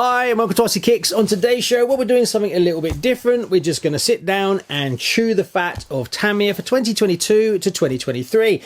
Hi and welcome to RCKicks. On today's show, well, we're doing something a little bit different. We're just going to sit down and chew the fat of Tamiya for 2022 to 2023.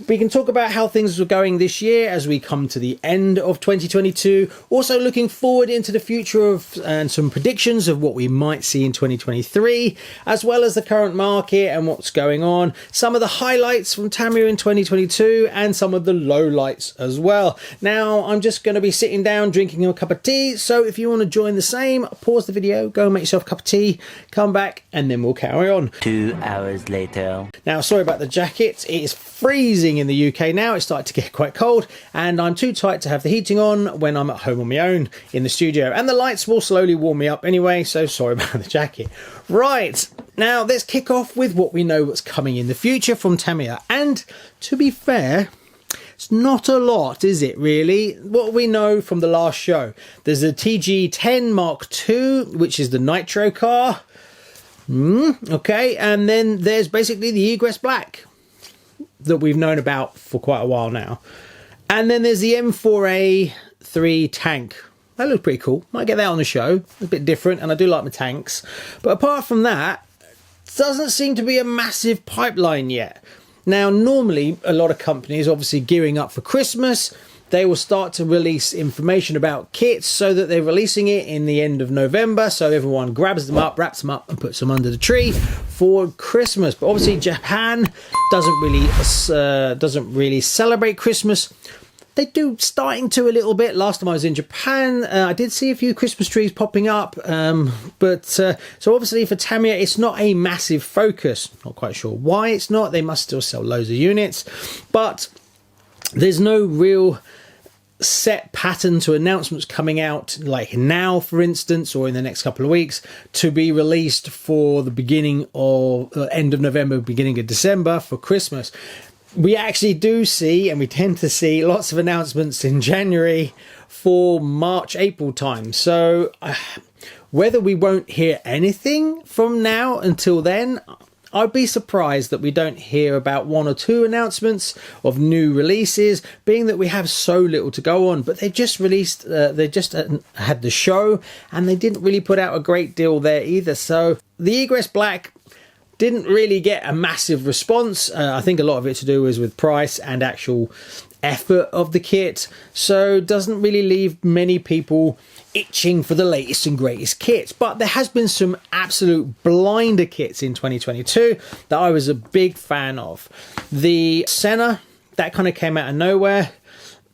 We can talk about how things were going this year as we come to the end of 2022. Also looking forward into the future and some predictions of what we might see in 2023, as well as the current market and what's going on. Some of the highlights from Tamiya in 2022 and some of the lowlights as well. Now, I'm just going to be sitting down drinking a cup of tea. So if you want to join the same, pause the video, go and make yourself a cup of tea, come back, and then we'll carry on. 2 hours later. Now, sorry about the jacket. It is freezing in the UK now. It's starting to get quite cold, and I'm too tight to have the heating on when I'm at home on my own in the studio. And the lights will slowly warm me up anyway, so sorry about the jacket. Right, now let's kick off with what we know what's coming in the future from Tamiya. And to be fair, it's not a lot, is it really? What we know from the last show, there's a TG10 Mark II, which is the nitro car. Okay, and then there's basically the Egress Black that we've known about for quite a while now. And then there's the M4A3 tank. That looks pretty cool. Might get that on the show. It's a bit different, and I do like my tanks. But apart from that, doesn't seem to be a massive pipeline yet. Now, normally, a lot of companies, obviously gearing up for Christmas, they will start to release information about kits so that they're releasing it in the end of November. So everyone grabs them up, wraps them up and puts them under the tree for Christmas. But obviously, Japan doesn't really celebrate Christmas. They do starting to a little bit. Last time I was in Japan, I did see a few Christmas trees popping up. So obviously for Tamiya, it's not a massive focus. Not quite sure why it's not. They must still sell loads of units. But there's no real set pattern to announcements coming out like now, for instance, or in the next couple of weeks to be released for the beginning of end of November, beginning of December for Christmas. We actually do see, and we tend to see, lots of announcements in January for March, April time. So whether we won't hear anything from now until then, I'd be surprised that we don't hear about 1 or 2 announcements of new releases, being that we have so little to go on. But they just released, they just had the show, and they didn't really put out a great deal there either. So the Egress Black didn't really get a massive response. I think a lot of it to do is with price and actual effort of the kit. So doesn't really leave many people itching for the latest and greatest kits. But there has been some absolute blinder kits in 2022 that I was a big fan of. The Senna, that kind of came out of nowhere.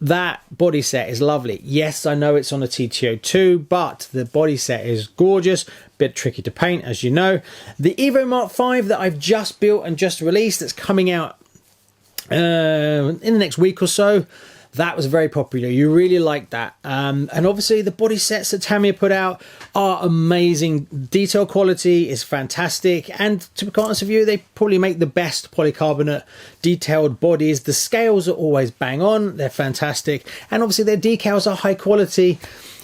That body set is lovely. Yes, I know it's on a TT4, but the body set is gorgeous. Bit tricky to paint, as you know. The Evo Mark V that I've just built and just released, that's coming out in the next week or so, that was very popular. You really like that. And obviously the body sets that Tamiya put out are amazing. Detail quality is fantastic. And to be honest with you, they probably make the best polycarbonate detailed bodies. The scales are always bang on. They're fantastic. And obviously their decals are high quality.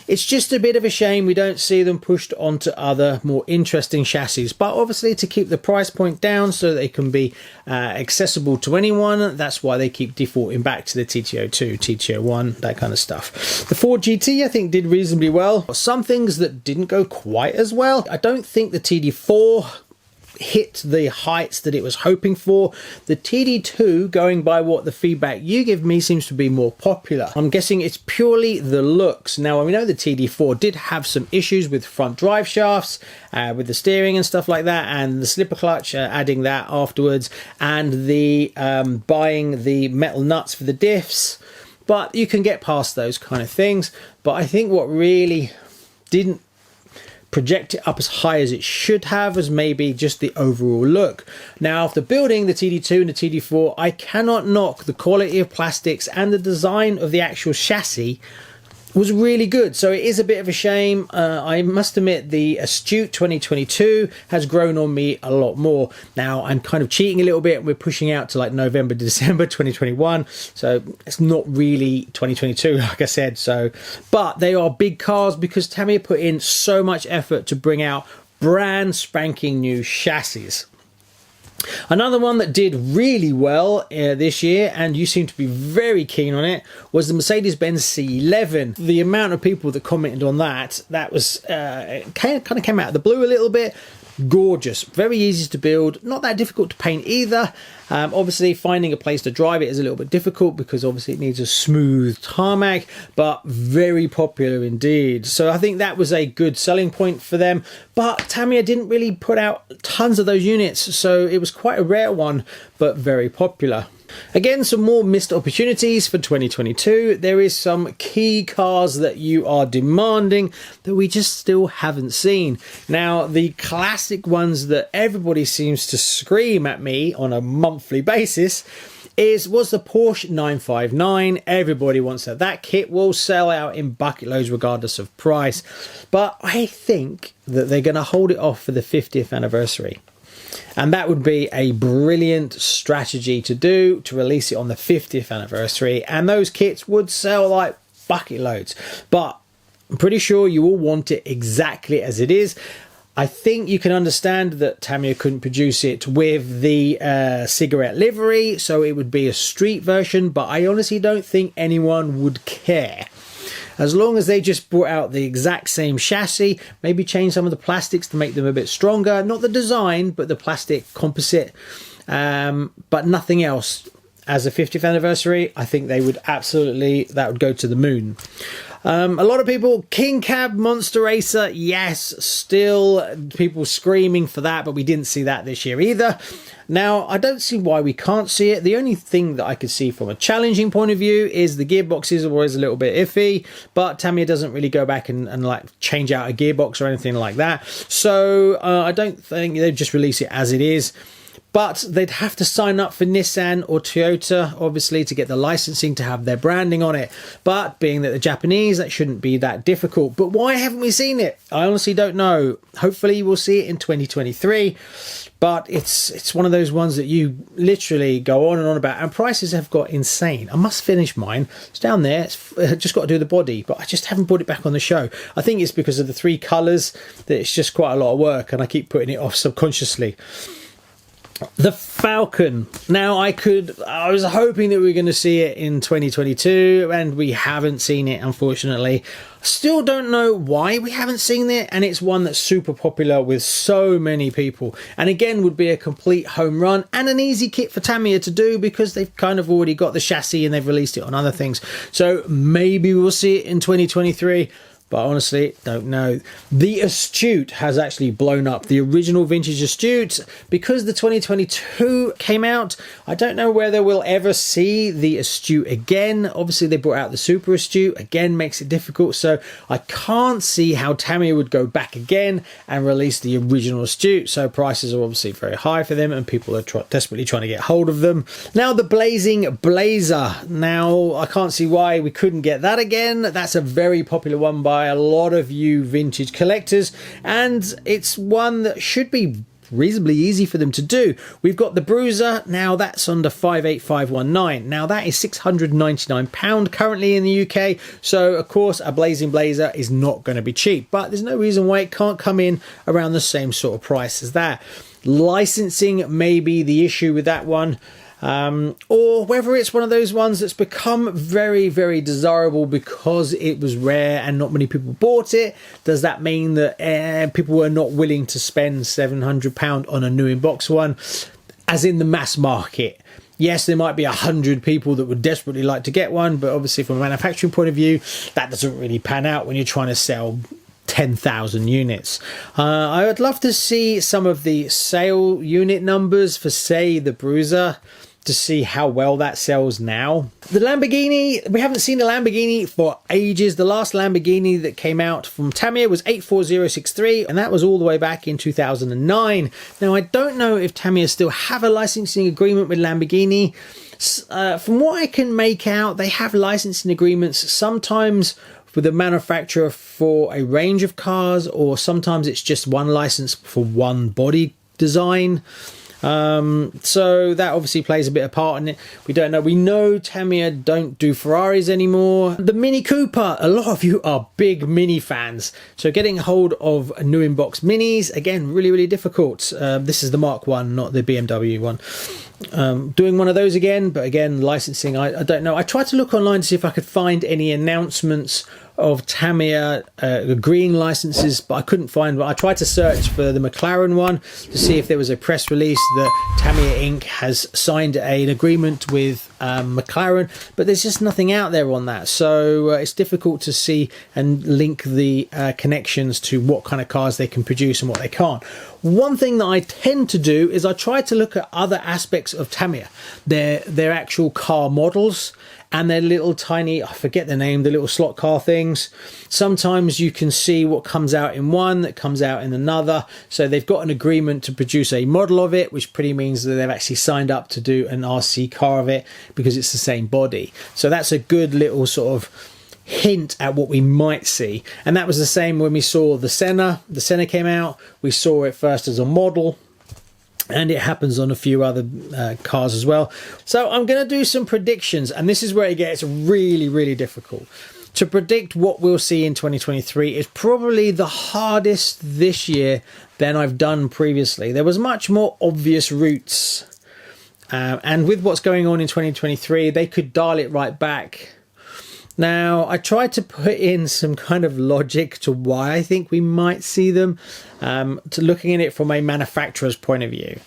It's just a bit of a shame we don't see them pushed onto other more interesting chassis. But obviously to keep the price point down so they can be accessible to anyone, that's why they keep defaulting back to the TT2, TT1, that kind of stuff. The Ford GT, I think, did reasonably well. Some things that didn't go quite as well. I don't think the TD4 hit the heights that it was hoping for. The TD2, going by what the feedback you give me, seems to be more popular. I'm guessing it's purely the looks. Now, we know the TD4 did have some issues with front drive shafts, with the steering and stuff like that, and the slipper clutch, adding that afterwards, and the buying the metal nuts for the diffs. But you can get past those kind of things. But I think what really didn't project it up as high as it should have was maybe just the overall look. Now, after building the TD2 and the TD4, I cannot knock the quality of plastics, and the design of the actual chassis was really good. So it is a bit of a shame. I must admit the Astute 2022 has grown on me a lot more. Now I'm kind of cheating a little bit. We're pushing out to like November, December 2021. So it's not really 2022, like I said. So, but they are big cars because Tamiya put in so much effort to bring out brand spanking new chassis. Another one that did really well this year, and you seem to be very keen on it, was the Mercedes-Benz C11. The amount of people that commented on that was kind of came out of the blue a little bit. Gorgeous, very easy to build, not that difficult to paint either. Obviously finding a place to drive it is a little bit difficult because obviously it needs a smooth tarmac, but very popular indeed. So I think that was a good selling point for them, but Tamiya didn't really put out tons of those units, so it was quite a rare one, but very popular. Again, some more missed opportunities for 2022. There is some key cars that you are demanding that we just still haven't seen. Now, the classic ones that everybody seems to scream at me on a monthly basis was the Porsche 959. Everybody wants that. That kit will sell out in bucket loads regardless of price. But I think that they're going to hold it off for the 50th anniversary. And that would be a brilliant strategy to do, to release it on the 50th anniversary. And those kits would sell like bucket loads. But I'm pretty sure you all want it exactly as it is. I think you can understand that Tamiya couldn't produce it with the cigarette livery, so it would be a street version. But I honestly don't think anyone would care. As long as they just brought out the exact same chassis, maybe change some of the plastics to make them a bit stronger. Not the design, but the plastic composite, but nothing else. As a 50th anniversary, I think they would absolutely, that would go to the moon. A lot of people, King Cab Monster Racer, yes, still people screaming for that, but we didn't see that this year either. Now, I don't see why we can't see it. The only thing that I could see from a challenging point of view is the gearboxes are always a little bit iffy, but Tamiya doesn't really go back and like change out a gearbox or anything like that. So I don't think they'd just release it as it is. But they'd have to sign up for Nissan or Toyota, obviously, to get the licensing to have their branding on it. But being that the Japanese, that shouldn't be that difficult. But why haven't we seen it? I honestly don't know. Hopefully we'll see it in 2023. But it's one of those ones that you literally go on and on about. And prices have got insane. I must finish mine. It's down there. I've just got to do the body. But I just haven't put it back on the show. I think it's because of the 3 colours that it's just quite a lot of work. And I keep putting it off subconsciously. The Falcon. Now, I was hoping that we were going to see it in 2022, and we haven't seen it, unfortunately. Still don't know why we haven't seen it, and it's one that's super popular with so many people. And again, would be a complete home run and an easy kit for Tamiya to do because they've kind of already got the chassis and they've released it on other things. So maybe we'll see it in 2023. But honestly, don't know. The Astute has actually blown up. The original vintage Astute, because the 2022 came out, I don't know whether we'll ever see the Astute again. Obviously, they brought out the Super Astute. Again, makes it difficult. So I can't see how Tamiya would go back again and release the original Astute. So prices are obviously very high for them and people are desperately trying to get hold of them. Now, the Blazing Blazer. Now, I can't see why we couldn't get that again. That's a very popular one by a lot of you vintage collectors, and it's one that should be reasonably easy for them to do. We've got the Bruiser. Now that's under 58519. Now that is £699 currently in the UK, so of course a Blazing Blazer is not going to be cheap, but there's no reason why it can't come in around the same sort of price as that. Licensing may be the issue with that one. Or whether it's one of those ones that's become very, very desirable because it was rare and not many people bought it. Does that mean that people were not willing to spend £700 on a new in-box one, as in the mass market? Yes, there might be 100 people that would desperately like to get one, but obviously from a manufacturing point of view, that doesn't really pan out when you're trying to sell 10,000 units. I would love to see some of the sale unit numbers for, say, the Bruiser, to see how well that sells now. The Lamborghini, we haven't seen a Lamborghini for ages. The last Lamborghini that came out from Tamiya was 84063, and that was all the way back in 2009. Now, I don't know if Tamiya still have a licensing agreement with Lamborghini. From what I can make out, they have licensing agreements sometimes with the manufacturer for a range of cars, or sometimes it's just one license for one body design. So that obviously plays a bit of part in it. We don't know. We know Tamiya don't do Ferraris anymore. The Mini Cooper, a lot of you are big Mini fans. So getting hold of new inbox Minis, again, really, really difficult. This is the Mark 1, not the BMW one. Doing one of those again, but again, licensing, I don't know. I tried to look online to see if I could find any announcements of Tamiya agreeing licenses, but I couldn't find one. I tried to search for the McLaren one to see if there was a press release that Tamiya Inc. has signed an agreement with McLaren, but there's just nothing out there on that. So it's difficult to see and link the connections to what kind of cars they can produce and what they can't. One thing that I tend to do is I try to look at other aspects of Tamiya, their actual car models, and their little tiny, I forget the name, the little slot car things. Sometimes you can see what comes out in one that comes out in another. So they've got an agreement to produce a model of it, which pretty means that they've actually signed up to do an RC car of it because it's the same body. So that's a good little sort of hint at what we might see. And that was the same when we saw the Senna. The Senna came out. We saw it first as a model, and it happens on a few other cars as well. So I'm going to do some predictions, and this is where it gets really, really difficult. To predict what we'll see in 2023 is probably the hardest this year than I've done previously. There was much more obvious routes. And with what's going on in 2023, they could dial it right back. Now, I tried to put in some kind of logic to why I think we might see them, to looking at it from a manufacturer's point of view.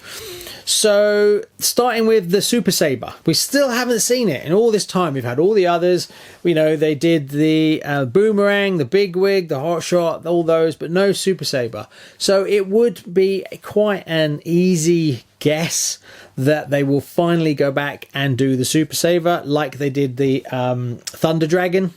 So, starting with the Super Sabre, we still haven't seen it. In all this time, we've had all the others. We know they did the Boomerang, the Big Wig, the Hot Shot, all those, but no Super Sabre. So, it would be quite an easy guess that they will finally go back and do the Super Sabre like they did the Thunder Dragon.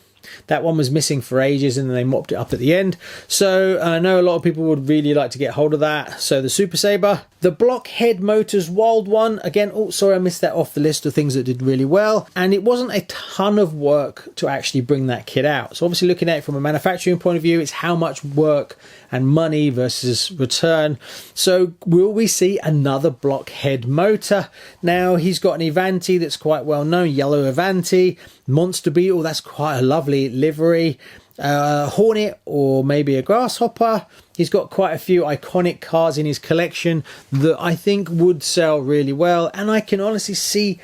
That one was missing for ages and then they mopped it up at the end. So I know a lot of people would really like to get hold of that. So the Super Sabre. The Blockhead Motors Wild one. Again, oh, sorry, I missed that off the list of things that did really well. And it wasn't a ton of work to actually bring that kit out. So obviously looking at it from a manufacturing point of view, it's how much work and money versus return. So will we see another Blockhead motor? Now, he's got an Avanti that's quite well known. Yellow Avanti. Monster Beetle, that's quite a lovely livery. Hornet or maybe a Grasshopper. He's got quite a few iconic cars in his collection that I think would sell really well, and I can honestly see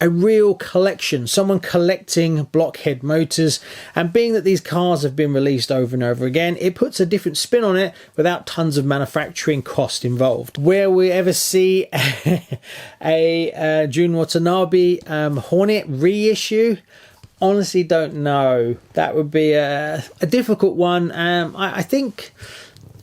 a real collection, someone collecting Blockhead motors. And being that these cars have been released over and over again, it puts a different spin on it without tons of manufacturing cost involved. Will we ever see a Jun Watanabe Hornet reissue? Honestly, don't know. That would be a difficult one. I think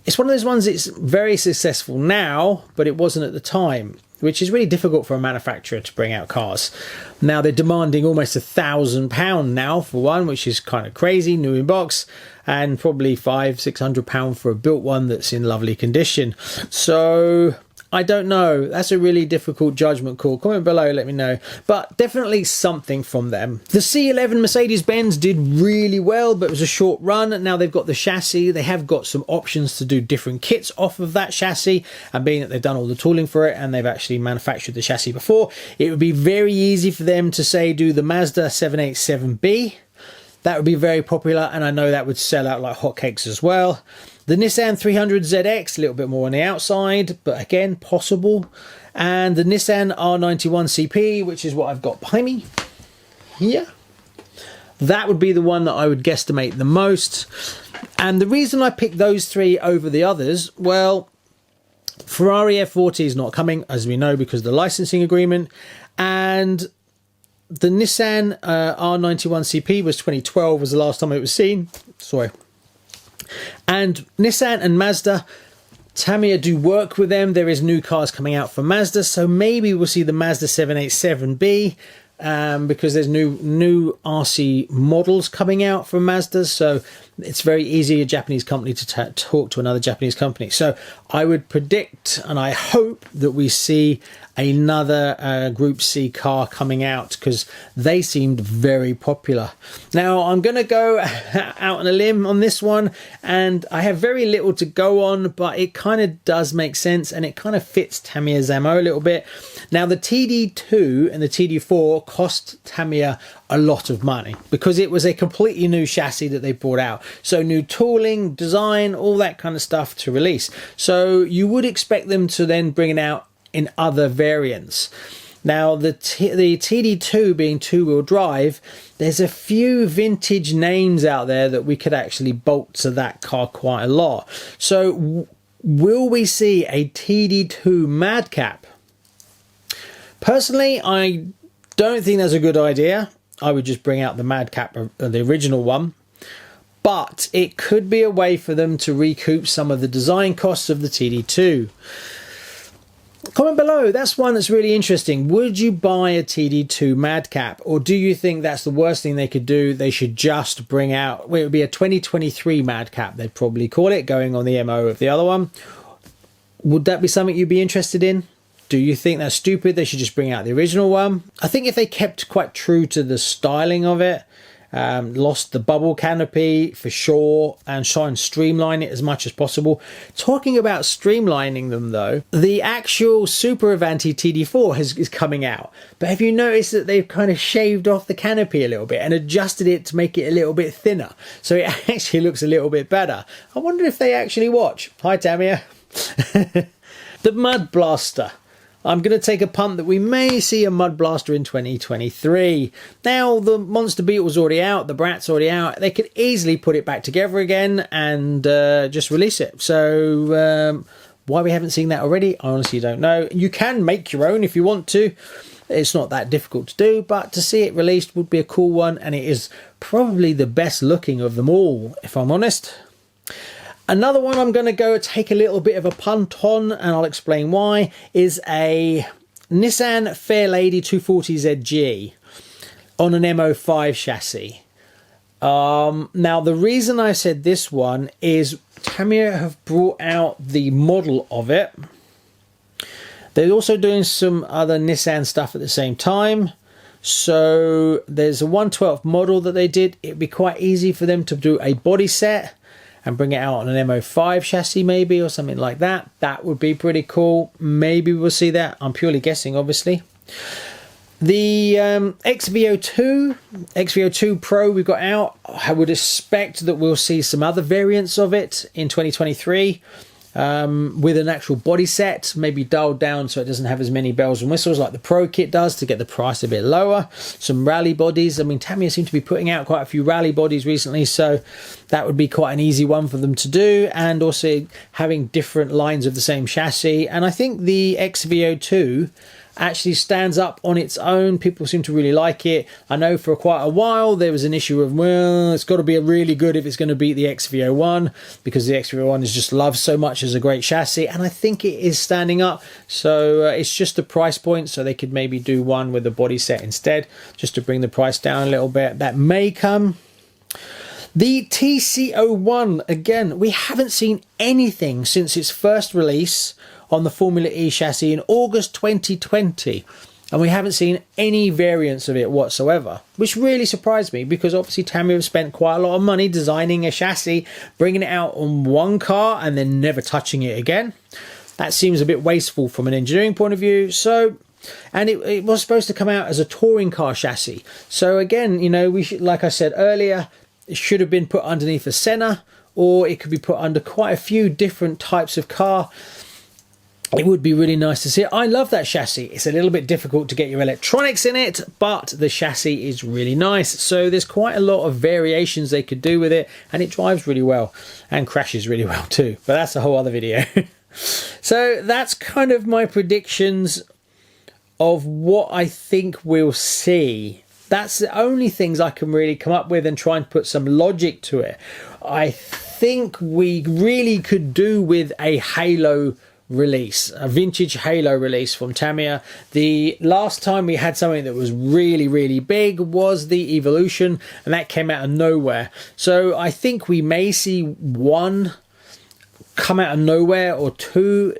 it's one of those ones that's very successful now, but it wasn't at the time, which is really difficult for a manufacturer to bring out cars. Now they're demanding almost £1,000 now for one, which is kind of crazy, new in box, and probably £500-600 for a built one that's in lovely condition. So I don't know. That's a really difficult judgment call. Comment below, let me know. But definitely something from them. The C11 Mercedes-Benz did really well, but it was a short run. Now they've got the chassis. They have got some options to do different kits off of that chassis. And being that they've done all the tooling for it and they've actually manufactured the chassis before, it would be very easy for them to say do the Mazda 787B. That would be very popular, and I know that would sell out like hotcakes as well. The Nissan 300ZX, a little bit more on the outside, but again, possible. And the Nissan R91CP, which is what I've got behind me here. That would be the one that I would guesstimate the most. And the reason I picked those three over the others, well, Ferrari F40 is not coming, as we know, because of the licensing agreement. And the Nissan R91CP was 2012, was the last time it was seen. Sorry. And Nissan and Mazda, Tamiya do work with them. There is new cars coming out for Mazda, so maybe we'll see the Mazda 787B because there's new RC models coming out from Mazda. So it's very easy a Japanese company to talk to another Japanese company. So I would predict and I hope that we see another Group C car coming out, because they seemed very popular. Now I'm going to go out on a limb on this one, and I have very little to go on, but it kind of does make sense and it kind of fits Tamiya's MO a little bit. Now the TD2 and the TD4 cost Tamiya a lot of money because it was a completely new chassis that they brought out. So new tooling, design, all that kind of stuff to release. So you would expect them to then bring it out in other variants. Now the TD2 being two-wheel drive, there's a few vintage names out there that we could actually bolt to that car quite a lot. So will we see a TD2 Madcap? Personally, I don't think that's a good idea. I would just bring out the Madcap, the original one. But it could be a way for them to recoup some of the design costs of the TD2. Comment below, that's one that's really interesting. Would you buy a TD2 Madcap, or do you think that's the worst thing they could do? They should just bring out, well, it would be a 2023 Madcap, they'd probably call it, going on the MO of the other one. Would that be something you'd be interested in? Do you think that's stupid? They should just bring out the original one. I think if they kept quite true to the styling of it, lost the bubble canopy for sure, and try and streamline it as much as possible. Talking about streamlining them though, the actual Super Avanti TD4 is coming out, but have you noticed that they've kind of shaved off the canopy a little bit and adjusted it to make it a little bit thinner, so it actually looks a little bit better? I wonder if they actually watch. Hi Tamiya. The Mud Blaster. I'm going to take a punt that we may see a Mud Blaster in 2023. Now, the Monster Beetle's already out, the Brat's already out. They could easily put it back together again and just release it. So, why we haven't seen that already, I honestly don't know. You can make your own if you want to. It's not that difficult to do, but to see it released would be a cool one, and it is probably the best looking of them all, if I'm honest. Another one I'm going to go take a little bit of a punt on, and I'll explain why, is a Nissan Fairlady 240ZG on an MO5 chassis. Now, the reason I said this one is Tamiya have brought out the model of it. They're also doing some other Nissan stuff at the same time. So there's a 1/12 model that they did. It'd be quite easy for them to do a body set and bring it out on an MO5 chassis maybe, or something like that. That would be pretty cool. Maybe we'll see that. I'm purely guessing, obviously. The XVO2 Pro we've got out. I would expect that we'll see some other variants of it in 2023. With an actual body set, maybe dialed down so it doesn't have as many bells and whistles like the Pro kit does, to get the price a bit lower. Some rally bodies. I mean, Tamiya seem to be putting out quite a few rally bodies recently, so that would be quite an easy one for them to do. And also having different lines of the same chassis. And I think the XVO2 actually stands up on its own. People seem to really like it. I know for quite a while there was an issue of, well, it's got to be really good if it's going to beat the XVO1, because the XVO1 is just loved so much as a great chassis, and I think it is standing up. So it's just a price point, so they could maybe do one with a body set instead, just to bring the price down a little bit. That may come. The TC01, again, we haven't seen anything since its first release on the Formula E chassis in August 2020, and we haven't seen any variants of it whatsoever, which really surprised me, because obviously Tamiya have spent quite a lot of money designing a chassis, bringing it out on one car and then never touching it again. That seems a bit wasteful from an engineering point of view. So, and it was supposed to come out as a touring car chassis, so again, you know, we should, like I said earlier, it should have been put underneath a Senna, or it could be put under quite a few different types of car. It would be really nice to see it. I love that chassis. It's a little bit difficult to get your electronics in it, but the chassis is really nice. So there's quite a lot of variations they could do with it, and it drives really well and crashes really well too. But that's a whole other video. So that's kind of my predictions of what I think we'll see. That's the only things I can really come up with and try and put some logic to it. I think we really could do with a Halo release, a vintage Halo release from Tamiya. The last time we had something that was really, really big was the Evolution, and that came out of nowhere. So I think we may see one come out of nowhere, or two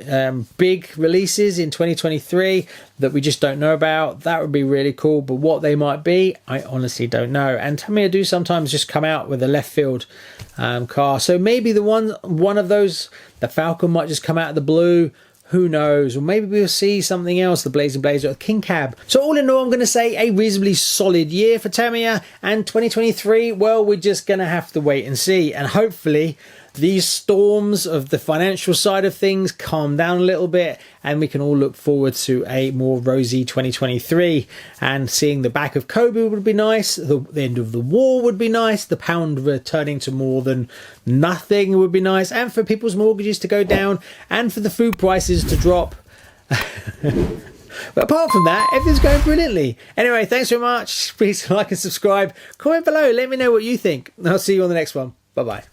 big releases in 2023 that we just don't know about. That would be really cool, but what they might be, I honestly don't know. And Tamiya do sometimes just come out with a left field car, so maybe the one of those, the Falcon, might just come out of the blue. Who knows? Or maybe we'll see something else, the Blazing Blazer or the King Cab. So all in all, I'm going to say a reasonably solid year for Tamiya, and 2023, well, we're just going to have to wait and see. And hopefully these storms of the financial side of things calm down a little bit, and we can all look forward to a more rosy 2023. And seeing the back of Kobe would be nice. The end of the war would be nice. The pound returning to more than nothing would be nice. And for people's mortgages to go down, and for the food prices to drop. But apart from that, everything's going brilliantly. Anyway, thanks very much. Please like and subscribe. Comment below. Let me know what you think. And I'll see you on the next one. Bye-bye.